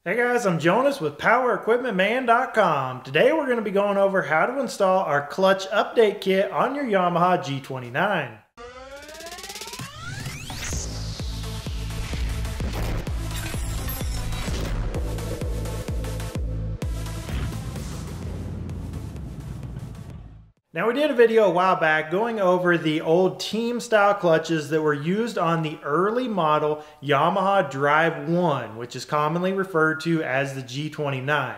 Hey guys, I'm Jonas with PowerEquipmentMan.com. Today we're going to be going over how to install our clutch update kit on your Yamaha G29. Now, we did a video a while back going over the old team style clutches that were used on the early model Yamaha Drive 1, which is commonly referred to as the G29.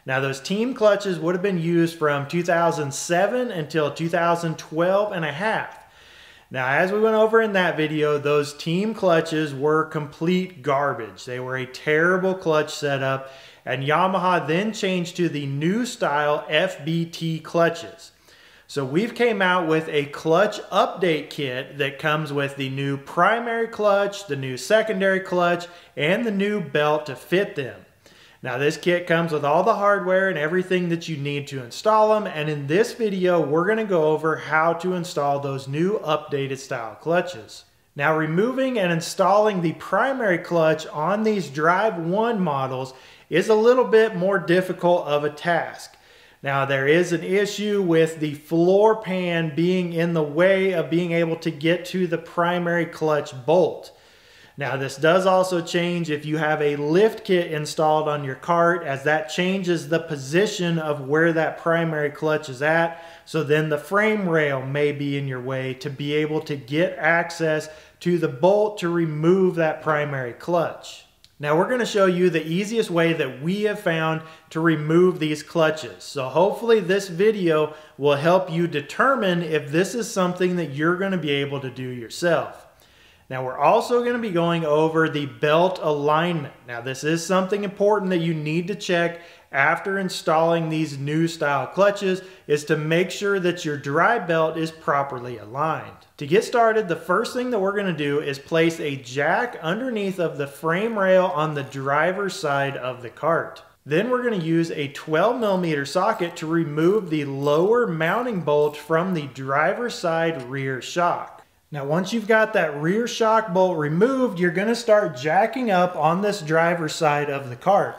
Now, those team clutches would have been used from 2007 until 2012 and a half. Now, as we went over in that video, those team clutches were complete garbage. They were a terrible clutch setup, and Yamaha then changed to the new style FBT clutches. So we've came out with a clutch update kit that comes with the new primary clutch, the new secondary clutch, and the new belt to fit them. Now, this kit comes with all the hardware and everything that you need to install them, and in this video we're going to go over how to install those new updated style clutches. Now, removing and installing the primary clutch on these Drive 1 models is a little bit more difficult of a task. Now, there is an issue with the floor pan being in the way of being able to get to the primary clutch bolt. Now, this does also change if you have a lift kit installed on your cart, as that changes the position of where that primary clutch is at. So then the frame rail may be in your way to be able to get access to the bolt to remove that primary clutch. Now, we're going to show you the easiest way that we have found to remove these clutches. So hopefully this video will help you determine if this is something that you're going to be able to do yourself. Now, we're also going to be going over the belt alignment. Now, this is something important that you need to check after installing these new style clutches, is to make sure that your drive belt is properly aligned. To get started, the first thing that we're going to do is place a jack underneath of the frame rail on the driver's side of the cart. Then we're going to use a 12mm socket to remove the lower mounting bolt from the driver's side rear shock. Now, once you've got that rear shock bolt removed, you're going to start jacking up on this driver's side of the cart.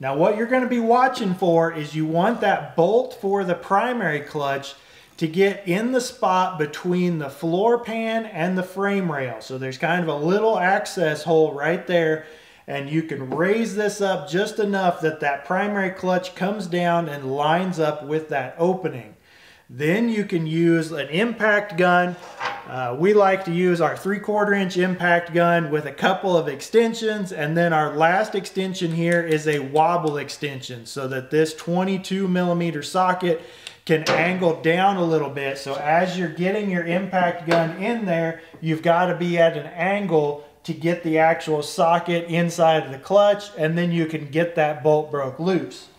Now, what you're going to be watching for is you want that bolt for the primary clutch to get in the spot between the floor pan and the frame rail. So there's kind of a little access hole right there, and you can raise this up just enough that that primary clutch comes down and lines up with that opening. Then you can use an impact gun. We like to use our 3/4 inch impact gun with a couple of extensions, and then our last extension here is a wobble extension so that this 22mm socket can angle down a little bit. So as you're getting your impact gun in there, you've got to be at an angle to get the actual socket inside of the clutch, and then you can get that bolt broke loose.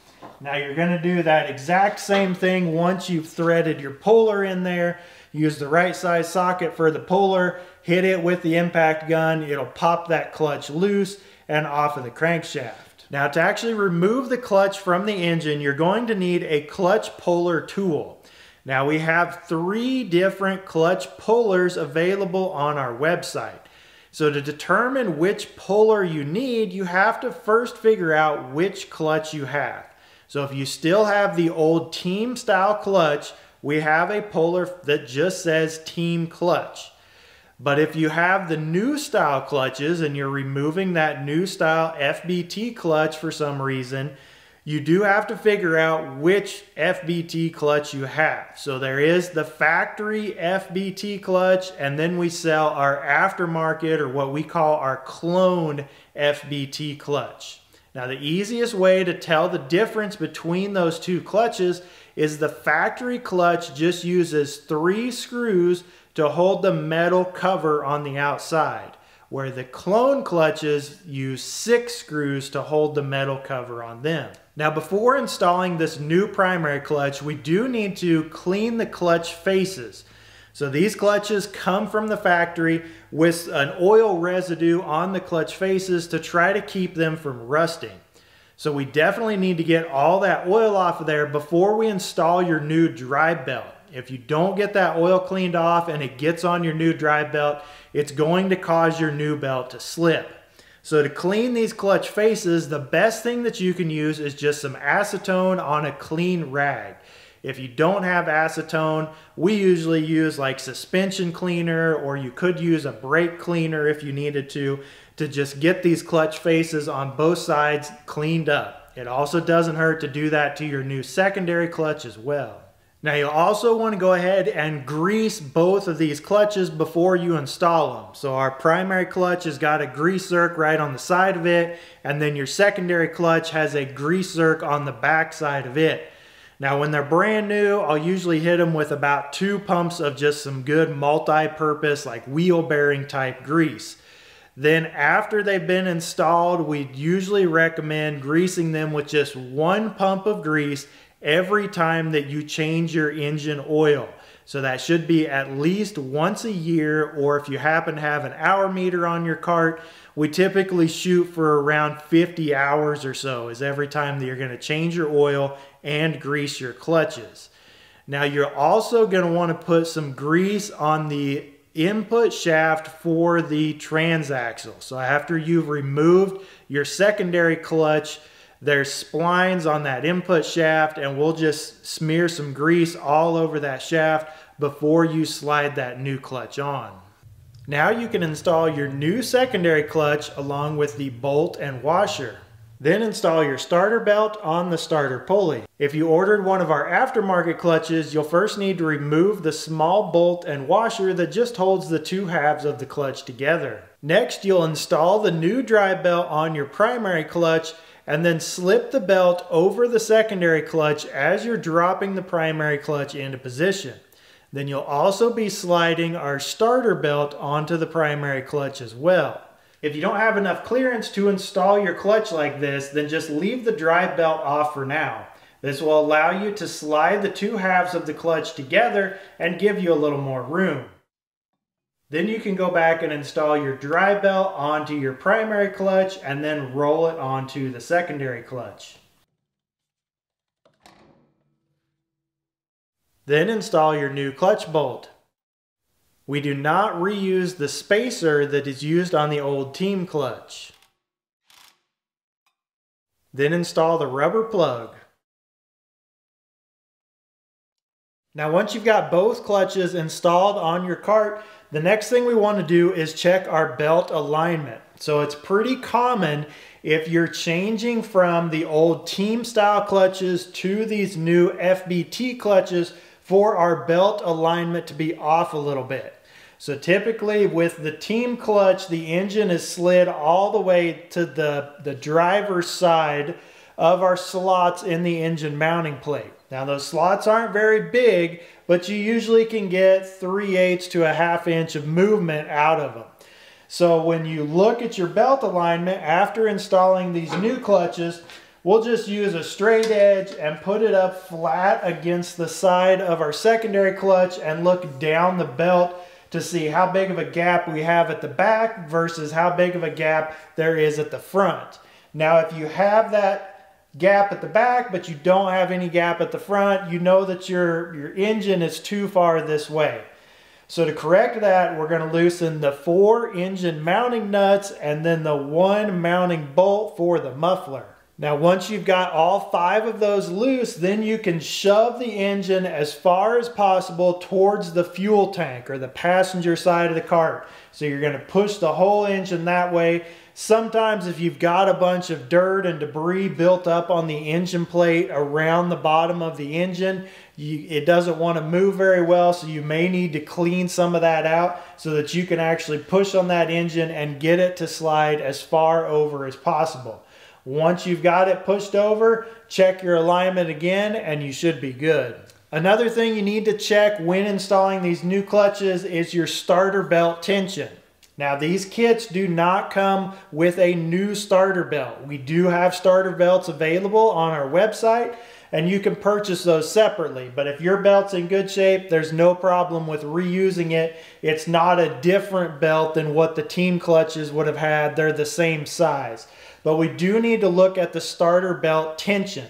Now, you're going to do that exact same thing once you've threaded your puller in there. Use the right size socket for the puller, hit it with the impact gun, it'll pop that clutch loose and off of the crankshaft. Now, to actually remove the clutch from the engine, you're going to need a clutch puller tool. Now, we have 3 different clutch pullers available on our website. So to determine which puller you need, you have to first figure out which clutch you have. So if you still have the old team style clutch, we have a puller that just says team clutch. But if you have the new style clutches and you're removing that new style FBT clutch for some reason, you do have to figure out which FBT clutch you have. So there is the factory FBT clutch, and then we sell our aftermarket, or what we call our cloned FBT clutch. Now, the easiest way to tell the difference between those two clutches is the factory clutch just uses 3 screws to hold the metal cover on the outside, where the clone clutches use 6 screws to hold the metal cover on them. Now, before installing this new primary clutch, we do need to clean the clutch faces. So these clutches come from the factory with an oil residue on the clutch faces to try to keep them from rusting. So we definitely need to get all that oil off of there before we install your new drive belt. If you don't get that oil cleaned off and it gets on your new drive belt, it's going to cause your new belt to slip. So to clean these clutch faces, the best thing that you can use is just some acetone on a clean rag. If you don't have acetone, we usually use like suspension cleaner, or you could use a brake cleaner if you needed to just get these clutch faces on both sides cleaned up. It also doesn't hurt to do that to your new secondary clutch as well. Now you'll also want to go ahead and grease both of these clutches before you install them. So our primary clutch has got a grease zerk right on the side of it, and then your secondary clutch has a grease zerk on the back side of it. Now when they're brand new, I'll usually hit them with about 2 pumps of just some good multi-purpose like wheel bearing type grease. Then after they've been installed, we usually recommend greasing them with just 1 pump of grease every time that you change your engine oil. So that should be at least once a year, or if you happen to have an hour meter on your cart, we typically shoot for around 50 hours or so is every time that you're going to change your oil and grease your clutches. Now you're also going to want to put some grease on the input shaft for the transaxle. So after you've removed your secondary clutch, there's splines on that input shaft, and we'll just smear some grease all over that shaft before you slide that new clutch on. Now you can install your new secondary clutch along with the bolt and washer. Then install your starter belt on the starter pulley. If you ordered one of our aftermarket clutches, you'll first need to remove the small bolt and washer that just holds the 2 halves of the clutch together. Next, you'll install the new drive belt on your primary clutch, and then slip the belt over the secondary clutch as you're dropping the primary clutch into position. Then you'll also be sliding our starter belt onto the primary clutch as well. If you don't have enough clearance to install your clutch like this, then just leave the drive belt off for now. This will allow you to slide the 2 halves of the clutch together and give you a little more room. Then you can go back and install your drive belt onto your primary clutch and then roll it onto the secondary clutch. Then install your new clutch bolt. We do not reuse the spacer that is used on the old team clutch. Then install the rubber plug. Now once you've got both clutches installed on your cart, the next thing we want to do is check our belt alignment. So it's pretty common if you're changing from the old team style clutches to these new FBT clutches for our belt alignment to be off a little bit. So typically with the team clutch, the engine is slid all the way to the driver's side of our slots in the engine mounting plate. Now those slots aren't very big, but you usually can get 3/8 to a 1/2 inch of movement out of them. So when you look at your belt alignment after installing these new clutches, we'll just use a straight edge and put it up flat against the side of our secondary clutch and look down the belt to see how big of a gap we have at the back versus how big of a gap there is at the front. Now if you have that gap at the back but you don't have any gap at the front, you know that your engine is too far this way. So to correct that, we're going to loosen the 4 engine mounting nuts and then the 1 mounting bolt for the muffler. Now once you've got all 5 of those loose, then you can shove the engine as far as possible towards the fuel tank or the passenger side of the cart. So you're going to push the whole engine that way. Sometimes if you've got a bunch of dirt and debris built up on the engine plate around the bottom of the engine, it doesn't want to move very well, so you may need to clean some of that out so that you can actually push on that engine and get it to slide as far over as possible. Once you've got it pushed over, check your alignment again and you should be good. Another thing you need to check when installing these new clutches is your starter belt tension. Now these kits do not come with a new starter belt. We do have starter belts available on our website and you can purchase those separately. But if your belt's in good shape, there's no problem with reusing it. It's not a different belt than what the team clutches would have had. They're the same size. But we do need to look at the starter belt tension.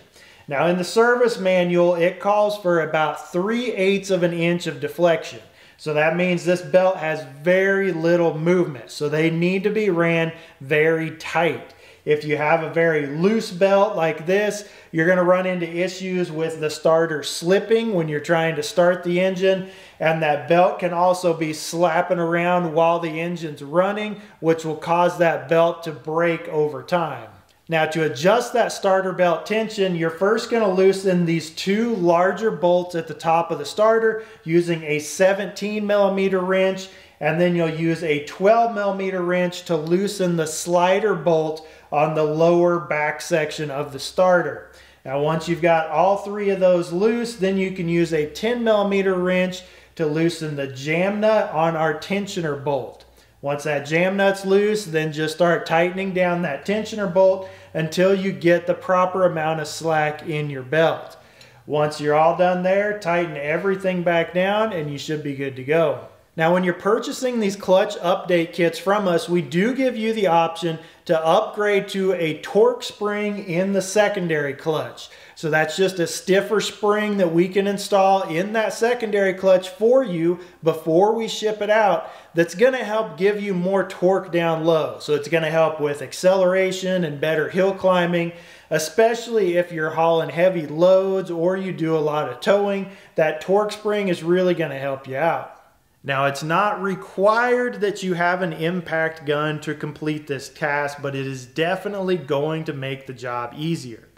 Now in the service manual, it calls for about 3/8 of an inch of deflection. So that means this belt has very little movement. So they need to be ran very tight. If you have a very loose belt like this, you're going to run into issues with the starter slipping when you're trying to start the engine. And that belt can also be slapping around while the engine's running, which will cause that belt to break over time. Now, to adjust that starter belt tension, you're first going to loosen these two larger bolts at the top of the starter using a 17mm wrench, and then you'll use a 12mm wrench to loosen the slider bolt on the lower back section of the starter. Now, once you've got all three of those loose, then you can use a 10mm wrench to loosen the jam nut on our tensioner bolt. Once that jam nut's loose, then just start tightening down that tensioner bolt until you get the proper amount of slack in your belt. Once you're all done there, tighten everything back down and you should be good to go. Now, when you're purchasing these clutch update kits from us, we do give you the option to upgrade to a Torx spring in the secondary clutch. So that's just a stiffer spring that we can install in that secondary clutch for you before we ship it out. That's going to help give you more torque down low. So it's going to help with acceleration and better hill climbing, especially if you're hauling heavy loads or you do a lot of towing. That Torx spring is really going to help you out. Now, it's not required that you have an impact gun to complete this task, but it is definitely going to make the job easier.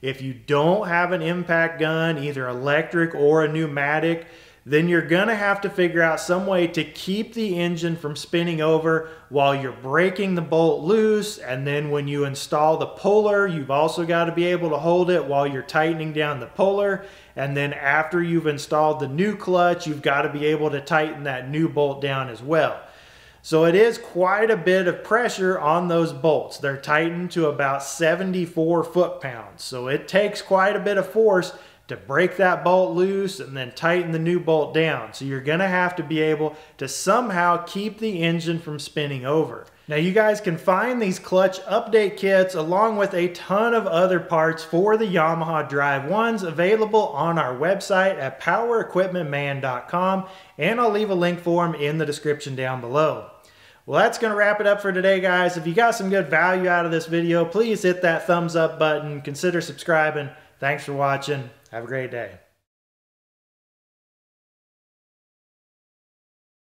If you don't have an impact gun, either electric or a pneumatic, then you're going to have to figure out some way to keep the engine from spinning over while you're breaking the bolt loose. And then when you install the puller, you've also got to be able to hold it while you're tightening down the puller. And then after you've installed the new clutch, you've got to be able to tighten that new bolt down as well. So it is quite a bit of pressure on those bolts. They're tightened to about 74 foot-pounds. So it takes quite a bit of force to break that bolt loose and then tighten the new bolt down. So you're going to have to be able to somehow keep the engine from spinning over. Now, you guys can find these clutch update kits along with a ton of other parts for the Yamaha Drive 1s available on our website at powerequipmentman.com, and I'll leave a link for them in the description down below. Well, that's going to wrap it up for today, guys. If you got some good value out of this video, please hit that thumbs up button. Consider subscribing. Thanks for watching. Have a great day.